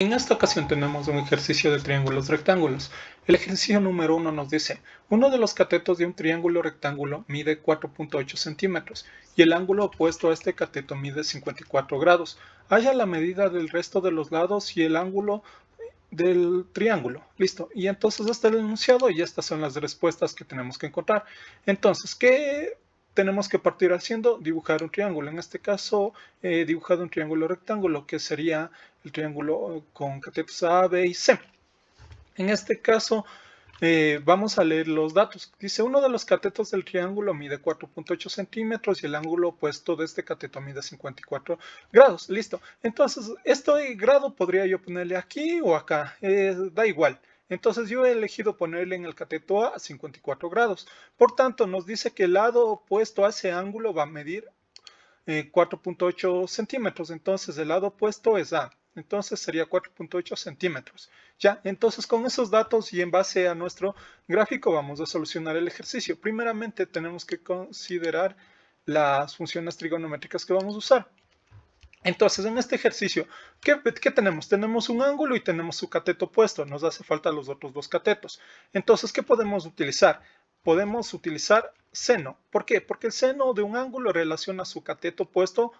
En esta ocasión tenemos un ejercicio de triángulos rectángulos. El ejercicio número 1 nos dice, uno de los catetos de un triángulo rectángulo mide 4.8 centímetros y el ángulo opuesto a este cateto mide 54 grados. Halla la medida del resto de los lados y el ángulo del triángulo. Listo. Y entonces este es el enunciado y estas son las respuestas que tenemos que encontrar. Entonces, ¿qué tenemos que partir haciendo? Dibujar un triángulo. En este caso, he dibujado un triángulo rectángulo, que sería el triángulo con catetos A, B y C. En este caso, vamos a leer los datos. Dice, uno de los catetos del triángulo mide 4.8 centímetros y el ángulo opuesto de este cateto mide 54 grados. Listo. Entonces, este grado podría yo ponerle aquí o acá. Da igual. Entonces yo he elegido ponerle en el cateto A 54 grados. Por tanto, nos dice que el lado opuesto a ese ángulo va a medir 4.8 centímetros. Entonces el lado opuesto es A. Entonces sería 4.8 centímetros. Ya, entonces con esos datos y en base a nuestro gráfico vamos a solucionar el ejercicio. Primeramente tenemos que considerar las funciones trigonométricas que vamos a usar. Entonces, en este ejercicio, ¿qué tenemos? Tenemos un ángulo y tenemos su cateto opuesto. Nos hace falta los otros dos catetos. Entonces, ¿qué podemos utilizar? Podemos utilizar seno. ¿Por qué? Porque el seno de un ángulo relaciona su cateto opuesto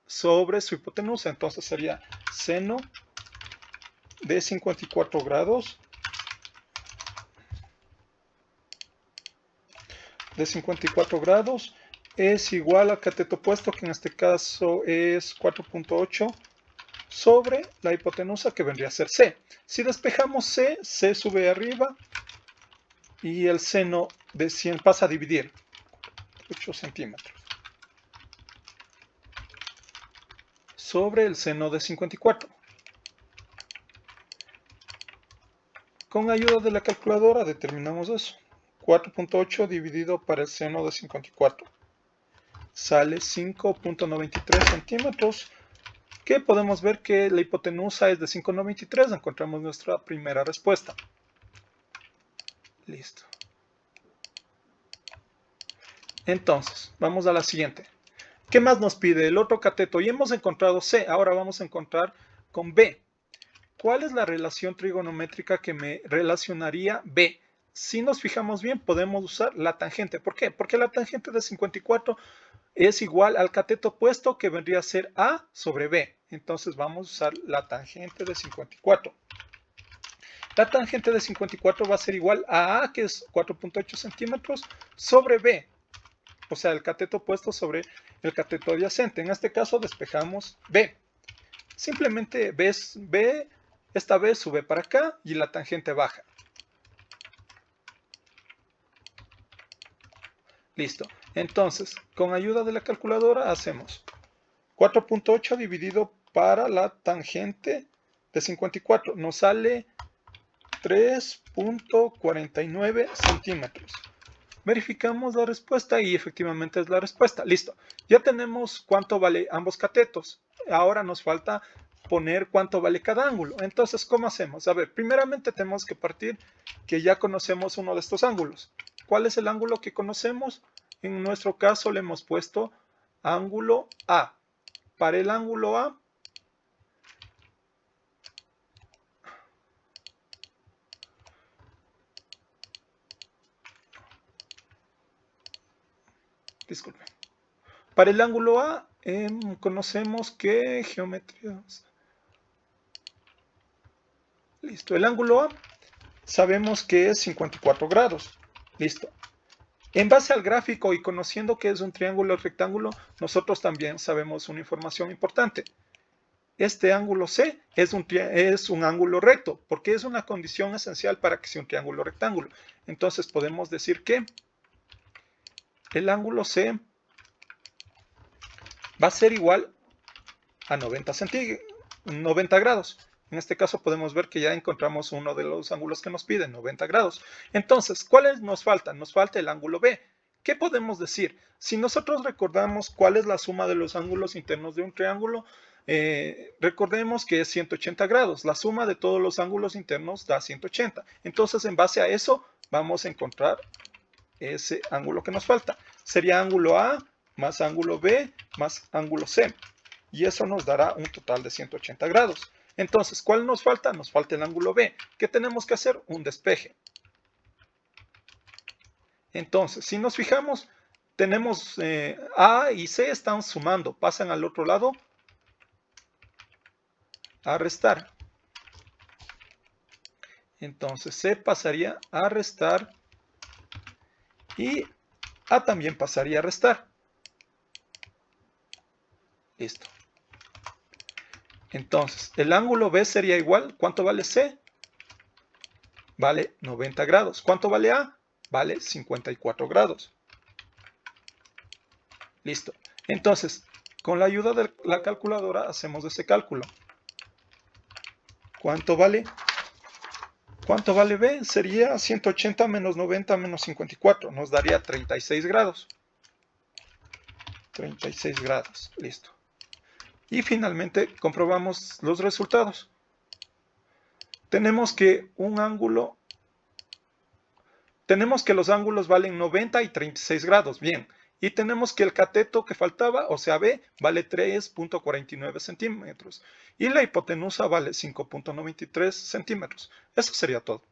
sobre su hipotenusa. Entonces sería seno de 54 grados es igual al cateto opuesto, que en este caso es 4.8 sobre la hipotenusa, que vendría a ser C. Si despejamos C, C sube arriba y el seno de 100 pasa a dividir 8 centímetros sobre el seno de 54. Con ayuda de la calculadora determinamos eso. 4.8 dividido para el seno de 54 sale 5.93 centímetros, que podemos ver que la hipotenusa es de 5.93. Encontramos nuestra primera respuesta. Listo. Entonces, vamos a la siguiente. ¿Qué más nos pide el otro cateto? Y hemos encontrado C, ahora vamos a encontrar con B. ¿Cuál es la relación trigonométrica que me relacionaría B? Si nos fijamos bien, podemos usar la tangente. ¿Por qué? Porque la tangente de 54 es igual al cateto opuesto, que vendría a ser A sobre B. Entonces vamos a usar la tangente de 54. La tangente de 54 va a ser igual a A, que es 4.8 centímetros, sobre B. O sea, el cateto opuesto sobre el cateto adyacente. En este caso despejamos B. Simplemente B, esta B sube para acá y la tangente baja. Listo. Entonces, con ayuda de la calculadora hacemos 4.8 dividido para la tangente de 54. Nos sale 3.49 centímetros. Verificamos la respuesta y efectivamente es la respuesta. Listo. Ya tenemos cuánto vale ambos catetos. Ahora nos falta poner cuánto vale cada ángulo. Entonces, ¿cómo hacemos? A ver, primeramente tenemos que partir que ya conocemos uno de estos ángulos. ¿Cuál es el ángulo que conocemos? En nuestro caso le hemos puesto ángulo A. Para el ángulo A, disculpen. Para el ángulo A conocemos que geometrías. Listo, el ángulo A sabemos que es 54 grados. Listo. En base al gráfico y conociendo que es un triángulo rectángulo, nosotros también sabemos una información importante. Este ángulo C es un ángulo recto, porque es una condición esencial para que sea un triángulo rectángulo. Entonces podemos decir que el ángulo C va a ser igual a 90 grados. En este caso podemos ver que ya encontramos uno de los ángulos que nos piden, 90 grados. Entonces, ¿cuáles nos faltan? Nos falta el ángulo B. ¿Qué podemos decir? Si nosotros recordamos cuál es la suma de los ángulos internos de un triángulo, recordemos que es 180 grados. La suma de todos los ángulos internos da 180. Entonces, en base a eso, vamos a encontrar ese ángulo que nos falta. Sería ángulo A más ángulo B más ángulo C. Y eso nos dará un total de 180 grados. Entonces, ¿cuál nos falta? Nos falta el ángulo B. ¿Qué tenemos que hacer? Un despeje. Entonces, si nos fijamos, tenemos A y C están sumando, pasan al otro lado a restar. Entonces C pasaría a restar y A también pasaría a restar. Listo. Entonces, el ángulo B sería igual. ¿Cuánto vale C? Vale 90 grados. ¿Cuánto vale A? Vale 54 grados. Listo. Entonces, con la ayuda de la calculadora hacemos ese cálculo. ¿Cuánto vale? ¿Cuánto vale B? Sería 180 menos 90 menos 54. Nos daría 36 grados. 36 grados. Listo. Y finalmente comprobamos los resultados. Tenemos que los ángulos valen 90 y 36 grados. Bien. Y tenemos que el cateto que faltaba, o sea B, vale 3.49 centímetros. Y la hipotenusa vale 5.93 centímetros. Eso sería todo.